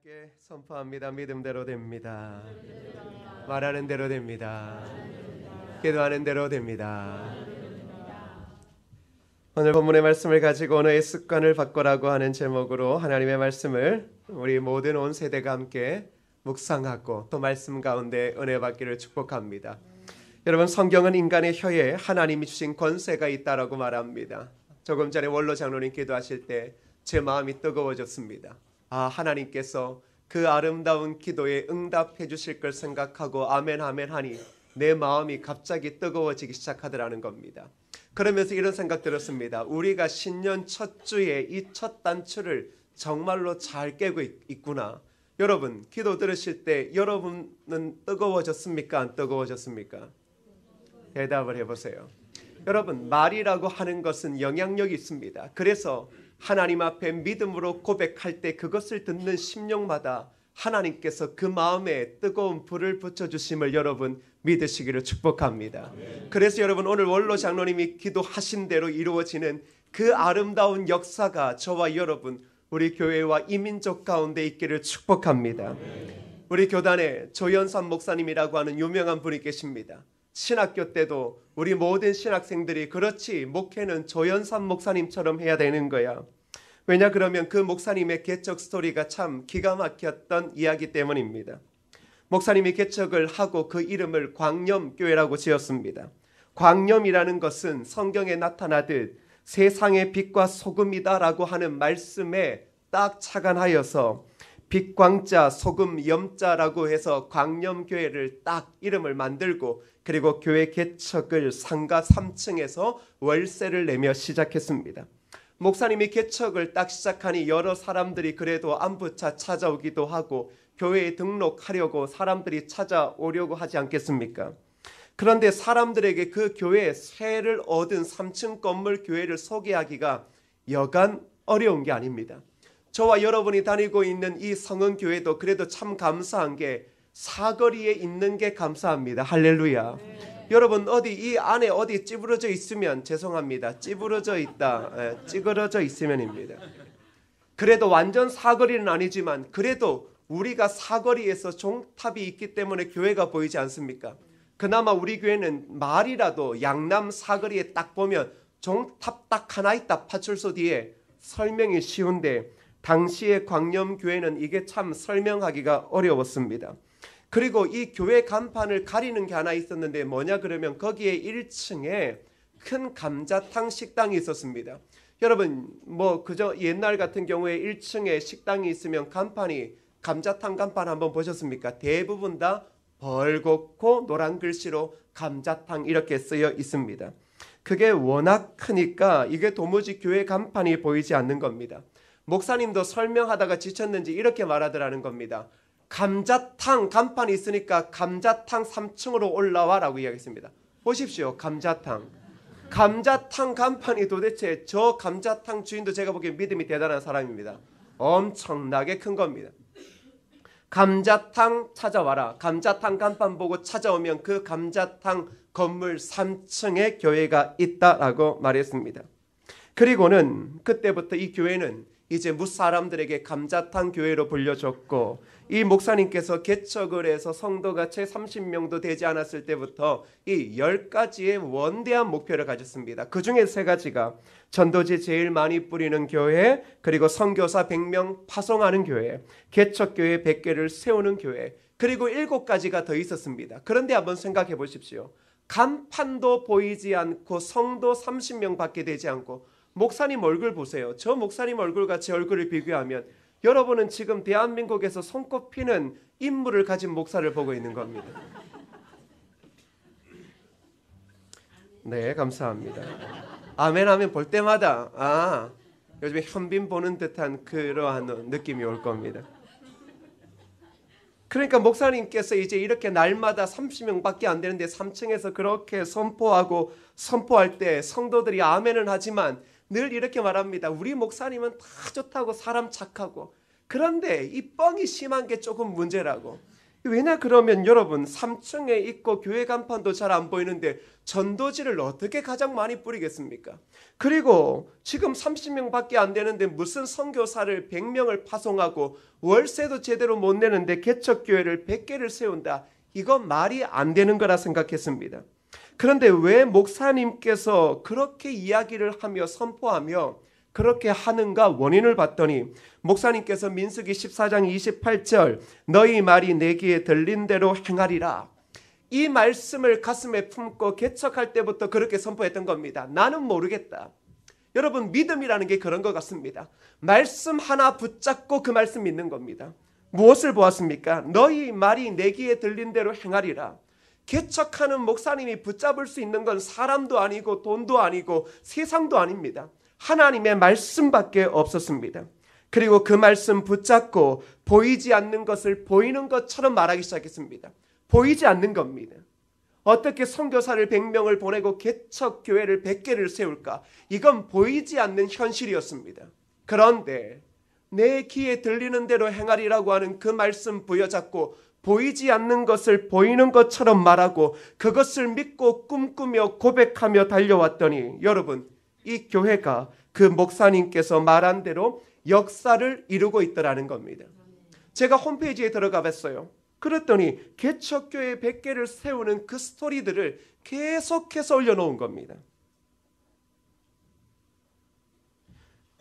함께 선포합니다. 믿음대로 됩니다. 말하는 대로 됩니다. 기도하는 대로 됩니다. 오늘 본문의 말씀을 가지고 언어의 습관을 바꾸라고 하는 제목으로 하나님의 말씀을 우리 모든 온 세대가 함께 묵상하고 또 말씀 가운데 은혜 받기를 축복합니다. 여러분, 성경은 인간의 혀에 하나님이 주신 권세가 있다라고 말합니다. 조금 전에 원로 장로님 기도하실 때 제 마음이 뜨거워졌습니다. 하나님께서 그 아름다운 기도에 응답해 주실 걸 생각하고 아멘 아멘 하니 내 마음이 갑자기 뜨거워지기 시작하더라는 겁니다. 그러면서 이런 생각 들었습니다. 우리가 신년 첫 주에 이 첫 단추를 정말로 잘 깨고 있구나. 여러분, 기도 들으실 때 여러분은 뜨거워졌습니까? 안 뜨거워졌습니까? 대답을 해보세요. 여러분, 말이라고 하는 것은 영향력이 있습니다. 그래서 하나님 앞에 믿음으로 고백할 때 그것을 듣는 심령마다 하나님께서 그 마음에 뜨거운 불을 붙여주심을 여러분 믿으시기를 축복합니다. 그래서 여러분, 오늘 원로 장로님이 기도하신 대로 이루어지는 그 아름다운 역사가 저와 여러분, 우리 교회와 이민족 가운데 있기를 축복합니다. 우리 교단에 조연삼 목사님이라고 하는 유명한 분이 계십니다. 신학교 때도 우리 모든 신학생들이 그렇지, 목회는 조연삼 목사님처럼 해야 되는 거야. 왜냐 그러면 그 목사님의 개척 스토리가 참 기가 막혔던 이야기 때문입니다. 목사님이 개척을 하고 그 이름을 광염교회라고 지었습니다. 광염이라는 것은 성경에 나타나듯 세상의 빛과 소금이다라고 하는 말씀에 딱 착안하여서 빛광자 소금 염자라고 해서 광염교회를 딱 이름을 만들고, 그리고 교회 개척을 상가 3층에서 월세를 내며 시작했습니다. 목사님이 개척을 딱 시작하니 여러 사람들이 그래도 안부차 찾아오기도 하고 교회에 등록하려고 사람들이 찾아오려고 하지 않겠습니까? 그런데 사람들에게 그 교회에 세를 얻은 3층 건물 교회를 소개하기가 여간 어려운 게 아닙니다. 저와 여러분이 다니고 있는 이 성은교회도 그래도 참 감사한 게 사거리에 있는 게 감사합니다. 할렐루야. 여러분, 어디 이 안에 어디 찌부러져 있으면 죄송합니다. 찌부러져 있다, 찌그러져 있으면입니다. 그래도 완전 사거리는 아니지만 그래도 우리가 사거리에서 종탑이 있기 때문에 교회가 보이지 않습니까? 그나마 우리 교회는 말이라도 양남 사거리에 딱 보면 종탑 딱 하나 있다, 파출소 뒤에. 설명이 쉬운데 당시의 광염교회는 이게 참 설명하기가 어려웠습니다. 그리고 이 교회 간판을 가리는 게 하나 있었는데 뭐냐 그러면 거기에 1층에 큰 감자탕 식당이 있었습니다. 여러분, 뭐 그저 옛날 같은 경우에 1층에 식당이 있으면 간판이, 감자탕 간판 한번 보셨습니까? 대부분 다 벌겋고 노란 글씨로 감자탕 이렇게 쓰여 있습니다. 그게 워낙 크니까 이게 도무지 교회 간판이 보이지 않는 겁니다. 목사님도 설명하다가 지쳤는지 이렇게 말하더라는 겁니다. 감자탕 간판이 있으니까 감자탕 3층으로 올라와라고 이야기했습니다. 보십시오. 감자탕 간판이 도대체, 저 감자탕 주인도 제가 보기엔 믿음이 대단한 사람입니다. 엄청나게 큰 겁니다. 감자탕 찾아와라. 감자탕 간판 보고 찾아오면 그 감자탕 건물 3층에 교회가 있다라고 말했습니다. 그리고는 그때부터 이 교회는 이제 무사람들에게 감자탕 교회로 불려졌고, 이 목사님께서 개척을 해서 성도가 채 30명도 되지 않았을 때부터 이 10가지의 원대한 목표를 가졌습니다. 그 중에 3가지가 전도지 제일 많이 뿌리는 교회, 그리고 선교사 100명 파송하는 교회, 개척교회 100개를 세우는 교회, 그리고 7가지가 더 있었습니다. 그런데 한번 생각해 보십시오. 간판도 보이지 않고 성도 30명 밖에 되지 않고, 목사님 얼굴 보세요. 저 목사님 얼굴과 제 얼굴을 비교하면 여러분은 지금 대한민국에서 손꼽히는 인물을 가진 목사를 보고 있는 겁니다. 네, 감사합니다. 아멘 하면 볼 때마다 요즘에 현빈 보는 듯한 그러한 느낌이 올 겁니다. 그러니까 목사님께서 이제 이렇게 날마다 30명밖에 안 되는데 3층에서 그렇게 선포할 때 성도들이 아멘은 하지만 늘 이렇게 말합니다. 우리 목사님은 다 좋다고, 사람 착하고. 그런데 이 뻥이 심한 게 조금 문제라고. 왜냐 그러면 여러분 3층에 있고 교회 간판도 잘 안 보이는데 전도지를 어떻게 가장 많이 뿌리겠습니까? 그리고 지금 30명밖에 안 되는데 무슨 선교사를 100명을 파송하고 월세도 제대로 못 내는데 개척교회를 100개를 세운다. 이건 말이 안 되는 거라 생각했습니다. 그런데 왜 목사님께서 그렇게 이야기를 하며 선포하며 그렇게 하는가 원인을 봤더니 목사님께서 민수기 14장 28절 너희 말이 내 귀에 들린 대로 행하리라. 이 말씀을 가슴에 품고 개척할 때부터 그렇게 선포했던 겁니다. 나는 모르겠다. 여러분 믿음이라는 게 그런 것 같습니다. 말씀 하나 붙잡고 그 말씀 믿는 겁니다. 무엇을 보았습니까? 너희 말이 내 귀에 들린 대로 행하리라. 개척하는 목사님이 붙잡을 수 있는 건 사람도 아니고 돈도 아니고 세상도 아닙니다. 하나님의 말씀밖에 없었습니다. 그리고 그 말씀 붙잡고 보이지 않는 것을 보이는 것처럼 말하기 시작했습니다. 보이지 않는 겁니다. 어떻게 선교사를 100명을 보내고 개척교회를 100개를 세울까? 이건 보이지 않는 현실이었습니다. 그런데 내 귀에 들리는 대로 행하리라고 하는 그 말씀 부여잡고 보이지 않는 것을 보이는 것처럼 말하고 그것을 믿고 꿈꾸며 고백하며 달려왔더니 여러분 이 교회가 그 목사님께서 말한 대로 역사를 이루고 있더라는 겁니다. 제가 홈페이지에 들어가 봤어요. 그랬더니 개척교회 100개를 세우는 그 스토리들을 계속해서 올려놓은 겁니다.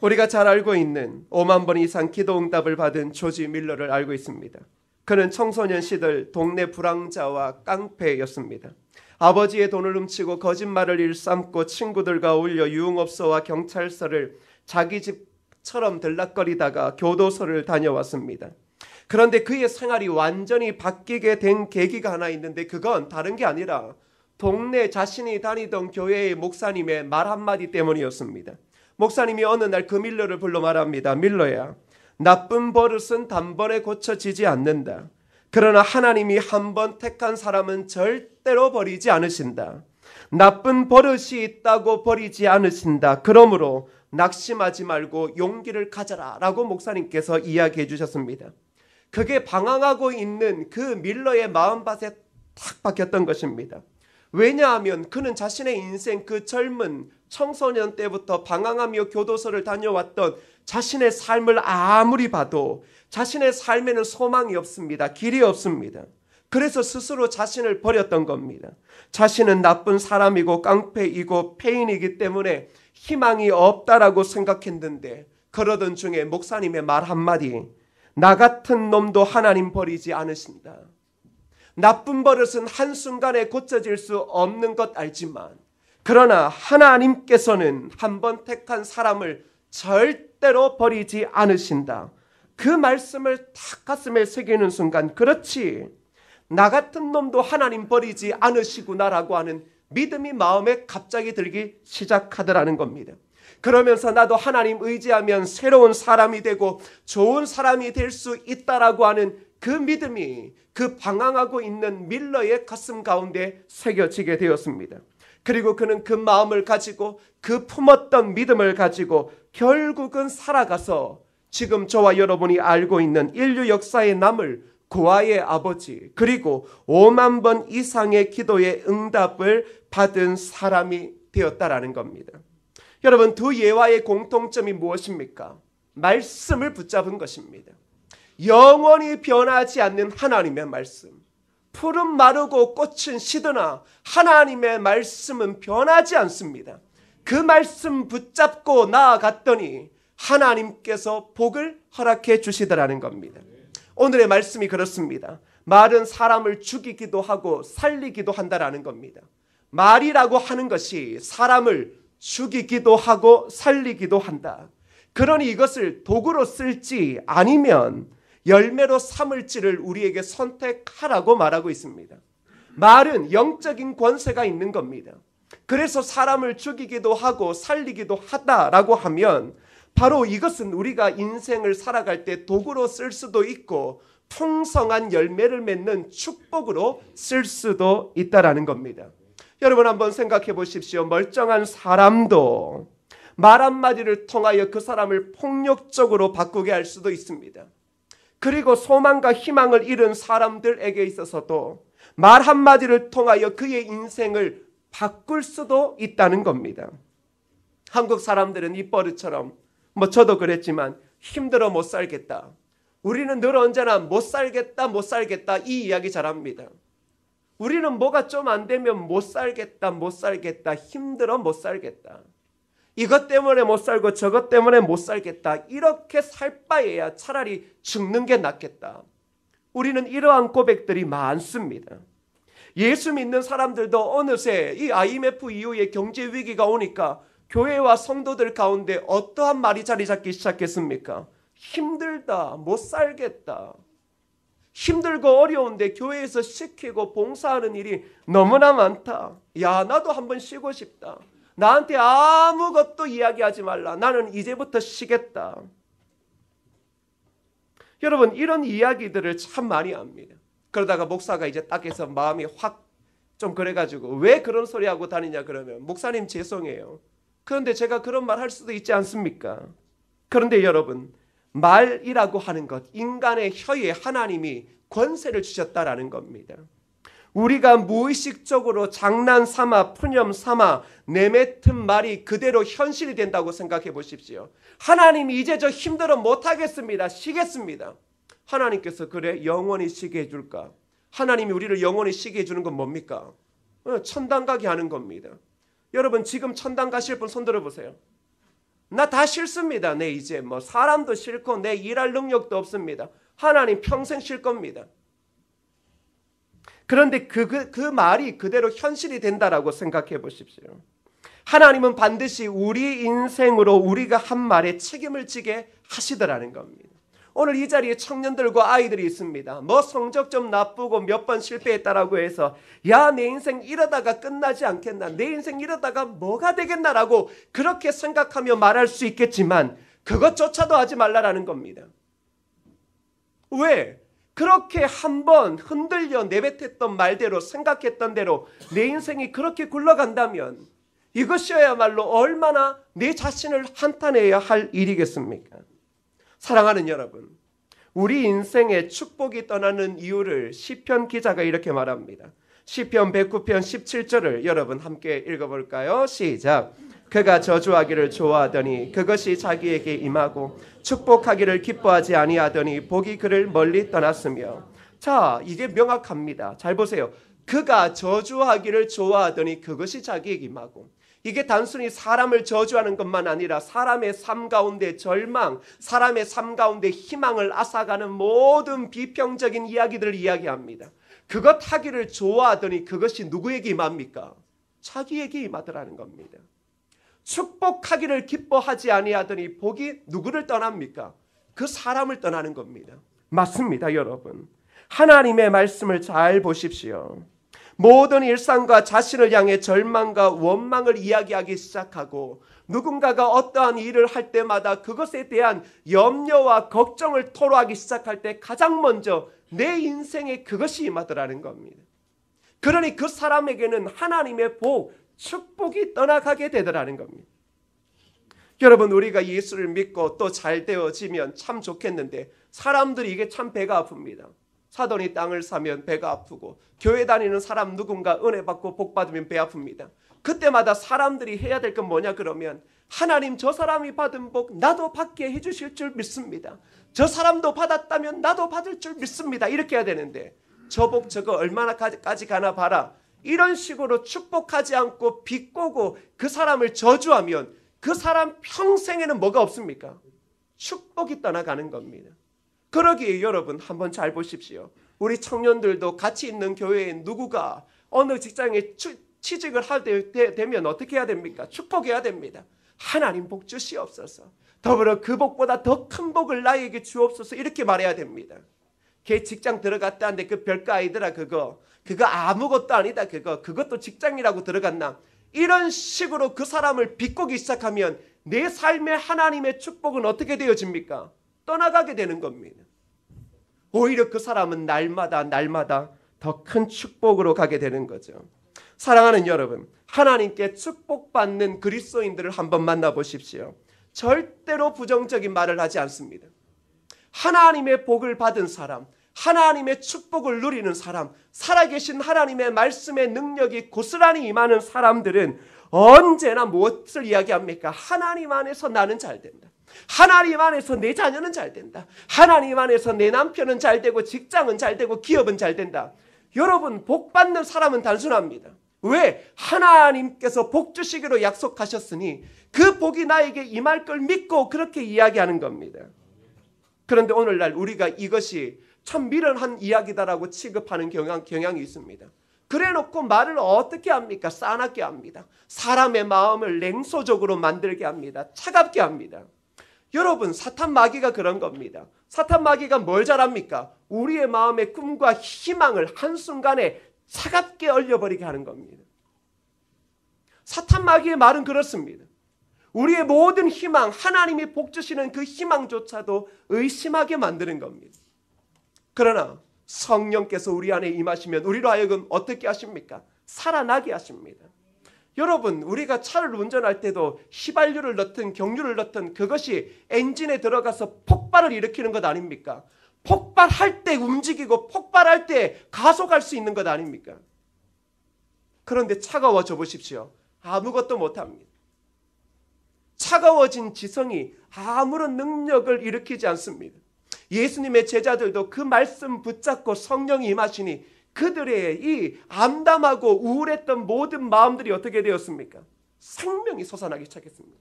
우리가 잘 알고 있는 5만 번 이상 기도응답을 받은 조지 밀러를 알고 있습니다. 그는 청소년 시절 동네 불황자와 깡패였습니다. 아버지의 돈을 훔치고 거짓말을 일삼고 친구들과 어울려 유흥업소와 경찰서를 자기 집처럼 들락거리다가 교도소를 다녀왔습니다. 그런데 그의 생활이 완전히 바뀌게 된 계기가 하나 있는데 그건 다른 게 아니라 동네 자신이 다니던 교회의 목사님의 말 한마디 때문이었습니다. 목사님이 어느 날 그 밀러를 불러 말합니다. 밀러야, 나쁜 버릇은 단번에 고쳐지지 않는다. 그러나 하나님이 한 번 택한 사람은 절대로 버리지 않으신다. 나쁜 버릇이 있다고 버리지 않으신다. 그러므로 낙심하지 말고 용기를 가져라 라고 목사님께서 이야기해 주셨습니다. 그게 방황하고 있는 그 밀러의 마음밭에 탁 박혔던 것입니다. 왜냐하면 그는 자신의 인생 그 젊은 청소년 때부터 방황하며 교도소를 다녀왔던 자신의 삶을 아무리 봐도 자신의 삶에는 소망이 없습니다. 길이 없습니다. 그래서 스스로 자신을 버렸던 겁니다. 자신은 나쁜 사람이고 깡패이고 폐인이기 때문에 희망이 없다라고 생각했는데 그러던 중에 목사님의 말 한마디, 나 같은 놈도 하나님 버리지 않으신다. 나쁜 버릇은 한순간에 고쳐질 수 없는 것 알지만 그러나 하나님께서는 한번 택한 사람을 절대로 버리지 않으신다. 그 말씀을 탁 가슴에 새기는 순간 그렇지, 나 같은 놈도 하나님 버리지 않으시구나라고 하는 믿음이 마음에 갑자기 들기 시작하더라는 겁니다. 그러면서 나도 하나님 의지하면 새로운 사람이 되고 좋은 사람이 될 수 있다라고 하는 그 믿음이 그 방황하고 있는 밀러의 가슴 가운데 새겨지게 되었습니다. 그리고 그는 그 마음을 가지고 그 품었던 믿음을 가지고 결국은 살아가서 지금 저와 여러분이 알고 있는 인류 역사에 남을 고아의 아버지 그리고 5만 번 이상의 기도의 응답을 받은 사람이 되었다라는 겁니다. 여러분 두 예화의 공통점이 무엇입니까? 말씀을 붙잡은 것입니다. 영원히 변하지 않는 하나님의 말씀. 풀은 마르고 꽃은 시드나 하나님의 말씀은 변하지 않습니다. 그 말씀 붙잡고 나아갔더니 하나님께서 복을 허락해 주시더라는 겁니다. 오늘의 말씀이 그렇습니다. 말은 사람을 죽이기도 하고 살리기도 한다라는 겁니다. 말이라고 하는 것이 사람을 죽이기도 하고 살리기도 한다. 그러니 이것을 도구로 쓸지 아니면 열매로 삼을지를 우리에게 선택하라고 말하고 있습니다. 말은 영적인 권세가 있는 겁니다. 그래서 사람을 죽이기도 하고 살리기도 하다라고 하면 바로 이것은 우리가 인생을 살아갈 때 도구로 쓸 수도 있고 풍성한 열매를 맺는 축복으로 쓸 수도 있다라는 겁니다. 여러분 한번 생각해 보십시오. 멀쩡한 사람도 말 한마디를 통하여 그 사람을 폭력적으로 바꾸게 할 수도 있습니다. 그리고 소망과 희망을 잃은 사람들에게 있어서도 말 한마디를 통하여 그의 인생을 바꿀 수도 있다는 겁니다. 한국 사람들은 입버릇처럼 저도 그랬지만 힘들어 못 살겠다. 우리는 늘 언제나 못 살겠다 이 이야기 잘합니다. 우리는 뭐가 좀 안 되면 못 살겠다 힘들어 못 살겠다. 이것 때문에 못 살고 저것 때문에 못 살겠다. 이렇게 살 바에야 차라리 죽는 게 낫겠다. 우리는 이러한 고백들이 많습니다. 예수 믿는 사람들도 어느새 이 IMF 이후에 경제 위기가 오니까 교회와 성도들 가운데 어떠한 말이 자리 잡기 시작했습니까? 힘들다, 못 살겠다. 힘들고 어려운데 교회에서 시키고 봉사하는 일이 너무나 많다. 야, 나도 한번 쉬고 싶다. 나한테 아무것도 이야기하지 말라. 나는 이제부터 쉬겠다. 여러분, 이런 이야기들을 참 많이 합니다. 그러다가 목사가 이제 딱 해서 마음이 확 좀 그래가지고 왜 그런 소리 하고 다니냐 그러면 목사님 죄송해요. 그런데 제가 그런 말 할 수도 있지 않습니까? 그런데 여러분, 말이라고 하는 것, 인간의 혀에 하나님이 권세를 주셨다라는 겁니다. 우리가 무의식적으로 장난 삼아 푸념 삼아 내뱉은 말이 그대로 현실이 된다고 생각해 보십시오. 하나님이 이제 저 힘들어 못하겠습니다. 쉬겠습니다. 하나님께서 그래 영원히 쉬게 해줄까? 하나님이 우리를 영원히 쉬게 해주는 건 뭡니까? 천당 가게 하는 겁니다. 여러분, 지금 천당 가실 분 손 들어보세요. 나 다 싫습니다. 내 이제 사람도 싫고 내 일할 능력도 없습니다. 하나님 평생 쉴 겁니다. 그런데 그 말이 그대로 현실이 된다라고 생각해 보십시오. 하나님은 반드시 우리 인생으로 우리가 한 말에 책임을 지게 하시더라는 겁니다. 오늘 이 자리에 청년들과 아이들이 있습니다. 성적 좀 나쁘고 몇 번 실패했다라고 해서 야, 내 인생 이러다가 끝나지 않겠나, 내 인생 이러다가 뭐가 되겠나라고 그렇게 생각하며 말할 수 있겠지만 그것조차도 하지 말라라는 겁니다. 왜? 그렇게 한번 흔들려 내뱉었던 말대로 생각했던 대로 내 인생이 그렇게 굴러간다면 이것이야말로 얼마나 내 자신을 한탄해야 할 일이겠습니까? 사랑하는 여러분, 우리 인생에 축복이 떠나는 이유를 시편 기자가 이렇게 말합니다. 시편 109편 17절을 여러분 함께 읽어볼까요? 시작. 그가 저주하기를 좋아하더니 그것이 자기에게 임하고 축복하기를 기뻐하지 아니하더니 복이 그를 멀리 떠났으며. 자, 이게 명확합니다. 잘 보세요. 그가 저주하기를 좋아하더니 그것이 자기에게 임하고. 이게 단순히 사람을 저주하는 것만 아니라 사람의 삶 가운데 절망, 사람의 삶 가운데 희망을 앗아가는 모든 비평적인 이야기들을 이야기합니다. 그것 하기를 좋아하더니 그것이 누구에게 임합니까? 자기에게 임하더라는 겁니다. 축복하기를 기뻐하지 아니하더니 복이 누구를 떠납니까? 그 사람을 떠나는 겁니다. 맞습니다, 여러분. 하나님의 말씀을 잘 보십시오. 모든 일상과 자신을 향해 절망과 원망을 이야기하기 시작하고 누군가가 어떠한 일을 할 때마다 그것에 대한 염려와 걱정을 토로하기 시작할 때 가장 먼저 내 인생에 그것이 임하더라는 겁니다. 그러니 그 사람에게는 하나님의 복, 축복이 떠나가게 되더라는 겁니다. 여러분, 우리가 예수를 믿고 또 잘 되어지면 참 좋겠는데 사람들이 이게 참 배가 아픕니다. 사돈이 땅을 사면 배가 아프고 교회 다니는 사람 누군가 은혜 받고 복 받으면 배 아픕니다. 그때마다 사람들이 해야 될 건 뭐냐 그러면 하나님 저 사람이 받은 복 나도 받게 해주실 줄 믿습니다. 저 사람도 받았다면 나도 받을 줄 믿습니다. 이렇게 해야 되는데 저 복 저거 얼마나까지 가나 봐라. 이런 식으로 축복하지 않고 비꼬고 그 사람을 저주하면 그 사람 평생에는 뭐가 없습니까? 축복이 떠나가는 겁니다. 그러기에 여러분 한번 잘 보십시오. 우리 청년들도 같이 있는 교회에 누구가 어느 직장에 취직을 하게 되면 어떻게 해야 됩니까? 축복해야 됩니다. 하나님 복 주시옵소서. 더불어 그 복보다 더 큰 복을 나에게 주옵소서. 이렇게 말해야 됩니다. 걔 직장 들어갔다는데 그 별거 아니더라. 그거 아무것도 아니다. 그것도 직장이라고 들어갔나. 이런 식으로 그 사람을 비꼬기 시작하면 내 삶에 하나님의 축복은 어떻게 되어집니까? 떠나가게 되는 겁니다. 오히려 그 사람은 날마다 더 큰 축복으로 가게 되는 거죠. 사랑하는 여러분, 하나님께 축복받는 그리스도인들을 한번 만나보십시오. 절대로 부정적인 말을 하지 않습니다. 하나님의 복을 받은 사람, 하나님의 축복을 누리는 사람, 살아계신 하나님의 말씀의 능력이 고스란히 임하는 사람들은 언제나 무엇을 이야기합니까? 하나님 안에서 나는 잘 된다. 하나님 안에서 내 자녀는 잘 된다. 하나님 안에서 내 남편은 잘 되고 직장은 잘 되고 기업은 잘 된다. 여러분, 복 받는 사람은 단순합니다. 왜? 하나님께서 복 주시기로 약속하셨으니 그 복이 나에게 임할 걸 믿고 그렇게 이야기하는 겁니다. 그런데 오늘날 우리가 이것이 참 미련한 이야기다라고 취급하는 경향이 있습니다. 그래놓고 말을 어떻게 합니까? 싸납게 합니다. 사람의 마음을 냉소적으로 만들게 합니다. 차갑게 합니다. 여러분, 사탄 마귀가 그런 겁니다. 사탄 마귀가 뭘 잘합니까? 우리의 마음의 꿈과 희망을 한순간에 차갑게 얼려버리게 하는 겁니다. 사탄 마귀의 말은 그렇습니다. 우리의 모든 희망, 하나님이 복 주시는 그 희망조차도 의심하게 만드는 겁니다. 그러나 성령께서 우리 안에 임하시면 우리로 하여금 어떻게 하십니까? 살아나게 하십니다. 여러분, 우리가 차를 운전할 때도 휘발유를 넣든 경유를 넣든 그것이 엔진에 들어가서 폭발을 일으키는 것 아닙니까? 폭발할 때 움직이고 폭발할 때 가속할 수 있는 것 아닙니까? 그런데 차가워져 보십시오. 아무것도 못합니다. 차가워진 지성이 아무런 능력을 일으키지 않습니다. 예수님의 제자들도 그 말씀 붙잡고 성령이 임하시니 그들의 이 암담하고 우울했던 모든 마음들이 어떻게 되었습니까? 생명이 솟아나기 시작했습니다.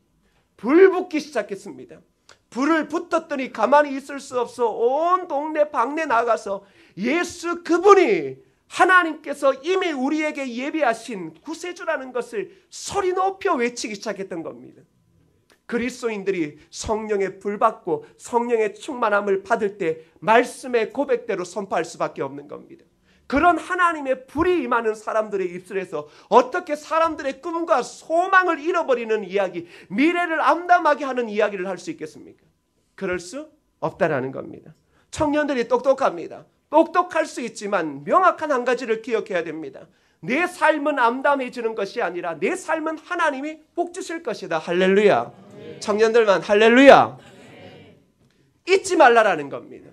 불 붙기 시작했습니다. 불을 붙었더니 가만히 있을 수 없어 온 동네 방네 나가서 예수 그분이 하나님께서 이미 우리에게 예비하신 구세주라는 것을 소리 높여 외치기 시작했던 겁니다. 그리스도인들이 성령의 불 받고 성령의 충만함을 받을 때 말씀의 고백대로 선포할 수밖에 없는 겁니다. 그런 하나님의 불이 임하는 사람들의 입술에서 어떻게 사람들의 꿈과 소망을 잃어버리는 이야기, 미래를 암담하게 하는 이야기를 할 수 있겠습니까? 그럴 수 없다라는 겁니다. 청년들이 똑똑합니다. 똑똑할 수 있지만 명확한 한 가지를 기억해야 됩니다. 내 삶은 암담해지는 것이 아니라 내 삶은 하나님이 복 주실 것이다. 할렐루야. 청년들만 할렐루야. 잊지 말라라는 겁니다.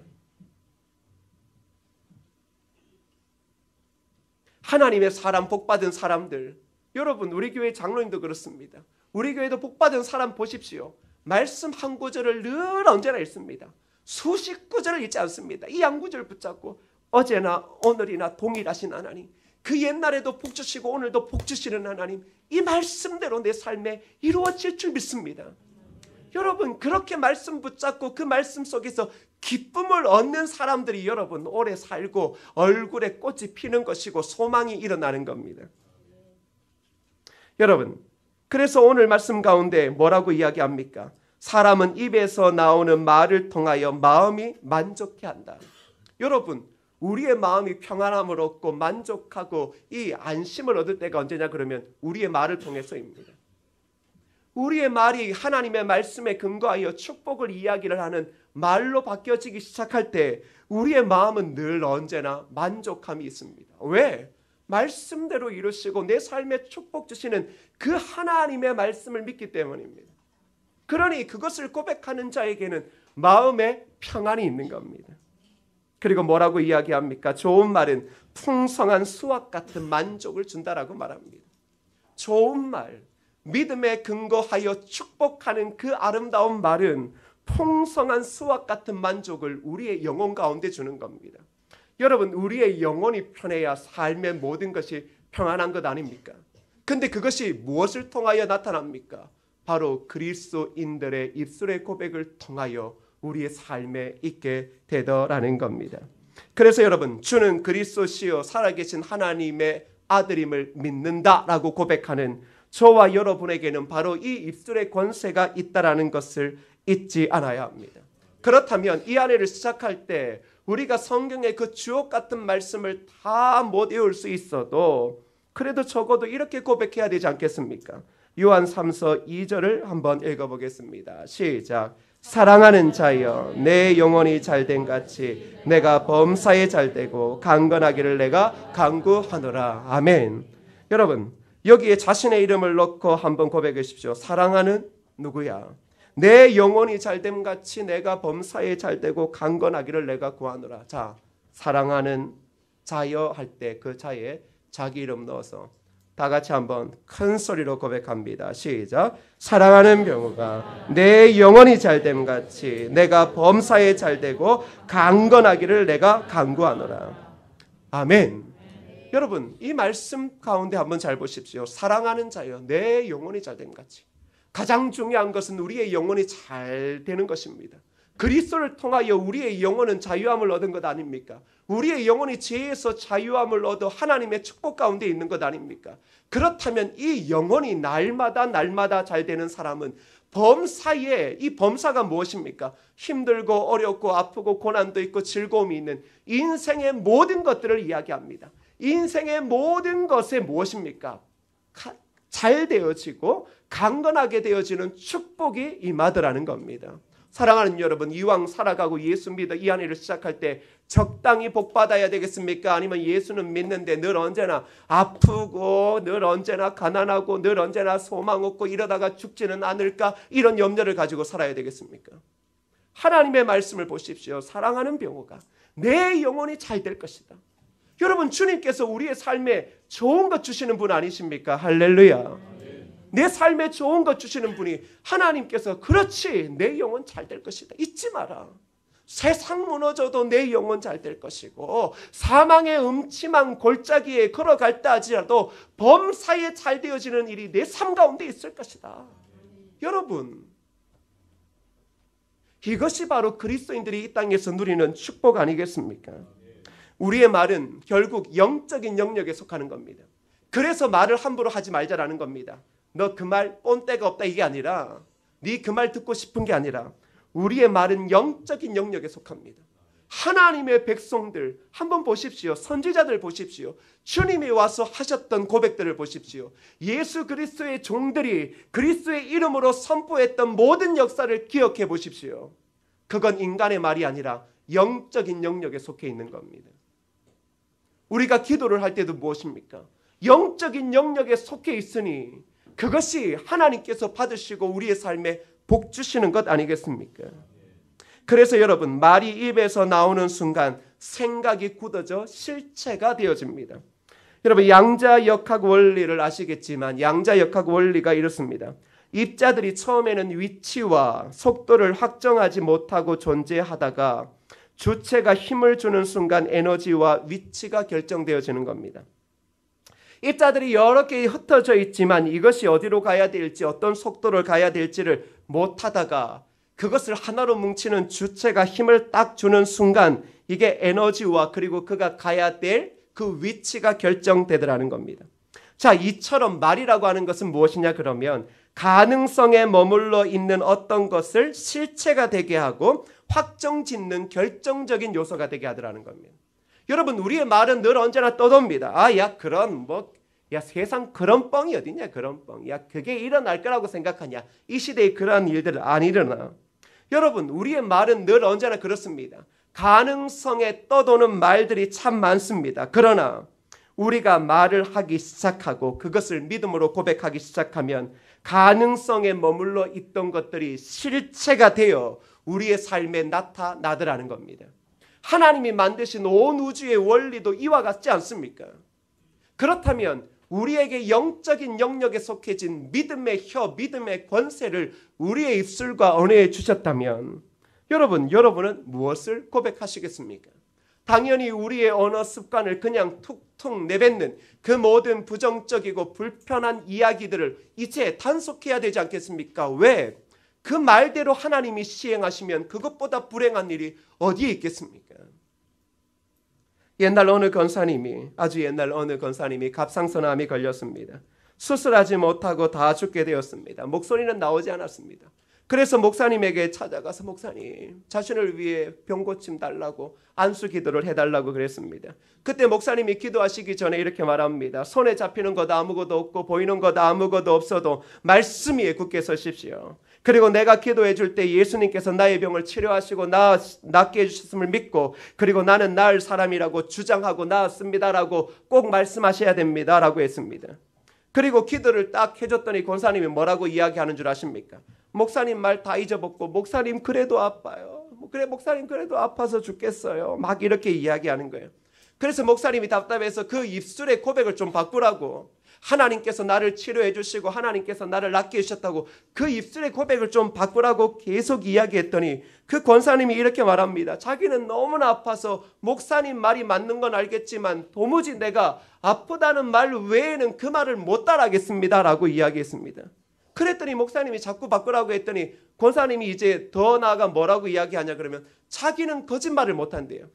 하나님의 사람, 복받은 사람들, 여러분 우리 교회 장로님도 그렇습니다. 우리 교회도 복받은 사람 보십시오. 말씀 한 구절을 늘 언제나 읽습니다. 수십 구절을 읽지 않습니다. 이 한 구절 붙잡고 어제나 오늘이나 동일하신 하나님, 그 옛날에도 복 주시고 오늘도 복 주시는 하나님, 이 말씀대로 내 삶에 이루어질 줄 믿습니다. 여러분, 그렇게 말씀 붙잡고 그 말씀 속에서 기쁨을 얻는 사람들이 여러분 오래 살고 얼굴에 꽃이 피는 것이고 소망이 일어나는 겁니다. 여러분, 그래서 오늘 말씀 가운데 뭐라고 이야기합니까? 사람은 입에서 나오는 말을 통하여 마음이 만족해한다. 여러분, 우리의 마음이 평안함을 얻고 만족하고 이 안심을 얻을 때가 언제냐 그러면 우리의 말을 통해서입니다. 우리의 말이 하나님의 말씀에 근거하여 축복을 이야기를 하는 말로 바뀌어지기 시작할 때 우리의 마음은 늘 언제나 만족함이 있습니다. 왜? 말씀대로 이루시고 내 삶에 축복 주시는 그 하나님의 말씀을 믿기 때문입니다. 그러니 그것을 고백하는 자에게는 마음에 평안이 있는 겁니다. 그리고 뭐라고 이야기합니까? 좋은 말은 풍성한 수확 같은 만족을 준다라고 말합니다. 좋은 말, 믿음에 근거하여 축복하는 그 아름다운 말은 풍성한 수확 같은 만족을 우리의 영혼 가운데 주는 겁니다. 여러분, 우리의 영혼이 편해야 삶의 모든 것이 평안한 것 아닙니까? 근데 그것이 무엇을 통하여 나타납니까? 바로 그리스도인들의 입술의 고백을 통하여 우리의 삶에 있게 되더라는 겁니다. 그래서 여러분, 주는 그리스도시요 살아계신 하나님의 아들임을 믿는다라고 고백하는 저와 여러분에게는 바로 이 입술의 권세가 있다라는 것을 잊지 않아야 합니다. 그렇다면 이 안에를 시작할 때 우리가 성경의 그 주옥 같은 말씀을 다 못 외울 수 있어도 그래도 적어도 이렇게 고백해야 되지 않겠습니까? 요한 3서 2절을 한번 읽어보겠습니다. 시작. 사랑하는 자여, 내 영혼이 잘된 같이 내가 범사에 잘되고 강건하기를 내가 간구하노라. 아멘. 여러분, 여기에 자신의 이름을 넣고 한번 고백하십시오. 사랑하는 누구야? 내 영혼이 잘됨 같이 내가 범사에 잘되고 강건하기를 내가 구하노라. 자, 사랑하는 자여 할 때 그 자에 자기 이름 넣어서 다 같이 한번 큰 소리로 고백합니다. 시작. 사랑하는 병우가 내 영혼이 잘됨 같이 내가 범사에 잘되고 강건하기를 내가 간구하노라. 아멘. 여러분, 이 말씀 가운데 한번 잘 보십시오. 사랑하는 자여 내 영혼이 잘됨 같이. 가장 중요한 것은 우리의 영혼이 잘 되는 것입니다. 그리스도를 통하여 우리의 영혼은 자유함을 얻은 것 아닙니까? 우리의 영혼이 죄에서 자유함을 얻어 하나님의 축복 가운데 있는 것 아닙니까? 그렇다면 이 영혼이 날마다 잘 되는 사람은 범사에, 이 범사가 무엇입니까? 힘들고 어렵고 아프고 고난도 있고 즐거움이 있는 인생의 모든 것들을 이야기합니다. 인생의 모든 것에 무엇입니까? 잘 되어지고 강건하게 되어지는 축복이 임하더라는 겁니다. 사랑하는 여러분, 이왕 살아가고 예수 믿어 이 한 해를 시작할 때 적당히 복 받아야 되겠습니까? 아니면 예수는 믿는데 늘 언제나 아프고 늘 언제나 가난하고 늘 언제나 소망 없고 이러다가 죽지는 않을까? 이런 염려를 가지고 살아야 되겠습니까? 하나님의 말씀을 보십시오. 사랑하는 병우가 내 영혼이 잘 될 것이다. 여러분, 주님께서 우리의 삶에 좋은 것 주시는 분 아니십니까? 할렐루야. 내 삶에 좋은 것 주시는 분이 하나님께서 그렇지 내 영혼 잘 될 것이다. 잊지 마라. 세상 무너져도 내 영혼 잘 될 것이고 사망의 음침한 골짜기에 걸어갈 때 하지라도 범사에 잘 되어지는 일이 내 삶 가운데 있을 것이다. 여러분, 이것이 바로 그리스도인들이 이 땅에서 누리는 축복 아니겠습니까? 우리의 말은 결국 영적인 영역에 속하는 겁니다. 그래서 말을 함부로 하지 말자라는 겁니다. 너 그 말 꼰대가 없다 이게 아니라 네 그 말 듣고 싶은 게 아니라 우리의 말은 영적인 영역에 속합니다. 하나님의 백성들 한번 보십시오. 선지자들 보십시오. 주님이 와서 하셨던 고백들을 보십시오. 예수 그리스도의 종들이 그리스도의 이름으로 선포했던 모든 역사를 기억해 보십시오. 그건 인간의 말이 아니라 영적인 영역에 속해 있는 겁니다. 우리가 기도를 할 때도 무엇입니까? 영적인 영역에 속해 있으니 그것이 하나님께서 받으시고 우리의 삶에 복 주시는 것 아니겠습니까? 그래서 여러분, 말이 입에서 나오는 순간 생각이 굳어져 실체가 되어집니다. 여러분, 양자역학 원리를 아시겠지만 양자역학 원리가 이렇습니다. 입자들이 처음에는 위치와 속도를 확정하지 못하고 존재하다가 주체가 힘을 주는 순간 에너지와 위치가 결정되어지는 겁니다. 입자들이 여러 개 흩어져 있지만 이것이 어디로 가야 될지 어떤 속도를 가야 될지를 못하다가 그것을 하나로 뭉치는 주체가 힘을 딱 주는 순간 이게 에너지와 그리고 그가 가야 될 그 위치가 결정되더라는 겁니다. 자, 이처럼 말이라고 하는 것은 무엇이냐 그러면 가능성에 머물러 있는 어떤 것을 실체가 되게 하고 확정짓는 결정적인 요소가 되게 하더라는 겁니다. 여러분, 우리의 말은 늘 언제나 떠돕니다. 세상 그런 뻥이 어디냐, 그런 뻥. 그게 일어날 거라고 생각하냐. 이 시대에 그런 일들 안 일어나. 여러분, 우리의 말은 늘 언제나 그렇습니다. 가능성에 떠도는 말들이 참 많습니다. 그러나 우리가 말을 하기 시작하고 그것을 믿음으로 고백하기 시작하면 가능성에 머물러 있던 것들이 실체가 되어 우리의 삶에 나타나더라는 겁니다. 하나님이 만드신 온 우주의 원리도 이와 같지 않습니까? 그렇다면 우리에게 영적인 영역에 속해진 믿음의 혀, 믿음의 권세를 우리의 입술과 언어에 주셨다면 여러분은 무엇을 고백하시겠습니까? 당연히 우리의 언어 습관을 그냥 툭툭 내뱉는 그 모든 부정적이고 불편한 이야기들을 이제 단속해야 되지 않겠습니까? 왜? 그 말대로 하나님이 시행하시면 그것보다 불행한 일이 어디에 있겠습니까? 아주 옛날 어느 권사님이 갑상선암이 걸렸습니다. 수술하지 못하고 다 죽게 되었습니다. 목소리는 나오지 않았습니다. 그래서 목사님에게 찾아가서 목사님, 자신을 위해 병고침 달라고 안수 기도를 해달라고 그랬습니다. 그때 목사님이 기도하시기 전에 이렇게 말합니다. 손에 잡히는 것 아무것도 없고 보이는 것 아무것도 없어도 말씀 위에 굳게 서십시오. 그리고 내가 기도해 줄 때 예수님께서 나의 병을 치료하시고 낫게 해주셨음을 믿고 그리고 나는 나을 사람이라고 주장하고 나았습니다라고 꼭 말씀하셔야 됩니다라고 했습니다. 그리고 기도를 딱 해줬더니 권사님이 뭐라고 이야기하는 줄 아십니까? 목사님 말 다 잊어먹고 목사님 그래도 아파요. 그래 목사님 그래도 아파서 죽겠어요. 막 이렇게 이야기하는 거예요. 그래서 목사님이 답답해서 그 입술의 고백을 좀 바꾸라고, 하나님께서 나를 치료해 주시고 하나님께서 나를 낫게 해주셨다고 그 입술의 고백을 좀 바꾸라고 계속 이야기했더니 그 권사님이 이렇게 말합니다. 자기는 너무나 아파서 목사님 말이 맞는 건 알겠지만 도무지 내가 아프다는 말 외에는 그 말을 못 따라하겠습니다 라고 이야기했습니다. 그랬더니 목사님이 자꾸 바꾸라고 했더니 권사님이 이제 더 나아가 뭐라고 이야기하냐 그러면 자기는 거짓말을 못한대요.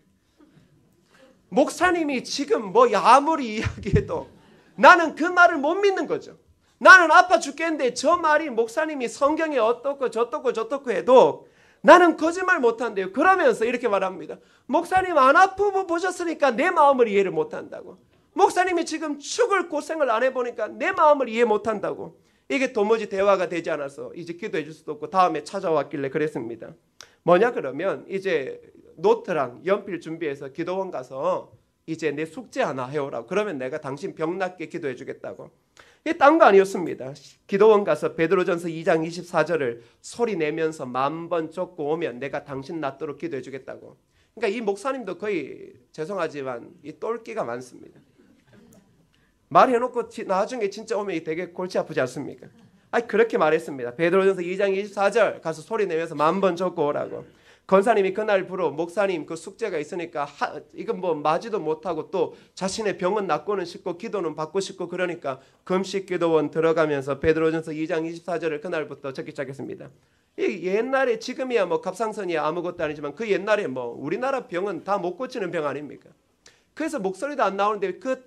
목사님이 지금 뭐 아무리 이야기해도 나는 그 말을 못 믿는 거죠. 나는 아파 죽겠는데 저 말이 목사님이 성경에 어떻고 저떻고 해도 나는 거짓말 못한대요. 그러면서 이렇게 말합니다. 목사님 안 아프고 보셨으니까 내 마음을 이해를 못한다고. 목사님이 지금 죽을 고생을 안 해보니까 내 마음을 이해 못한다고. 이게 도무지 대화가 되지 않아서 이제 기도해 줄 수도 없고 다음에 찾아왔길래 그랬습니다. 뭐냐 그러면 이제 노트랑 연필 준비해서 기도원 가서 이제 내 숙제 하나 해오라고. 그러면 내가 당신 병 낫게 기도해 주겠다고. 이게 딴 거 아니었습니다. 기도원 가서 베드로전서 2장 24절을 소리 내면서 10,000번 쫓고 오면 내가 당신 낫도록 기도해 주겠다고. 그러니까 이 목사님도 거의 죄송하지만 이 똘끼가 많습니다. 말해놓고 나중에 진짜 오면 되게 골치 아프지 않습니까? 그렇게 말했습니다. 베드로전서 2장 24절 가서 소리 내면서 10,000번 쫓고 오라고. 권사님이 그날 부로 목사님 그 숙제가 있으니까 이건 뭐 마지도 못하고 또 자신의 병은 낫고는 싶고 기도는 받고 싶고 그러니까 금식 기도원 들어가면서 베드로전서 2장 24절을 그날부터 적기 시작했습니다. 이 옛날에 지금이야 뭐 갑상선이야 아무것도 아니지만 그 옛날에 뭐 우리나라 병은 다 못 고치는 병 아닙니까? 그래서 목소리도 안 나오는데 그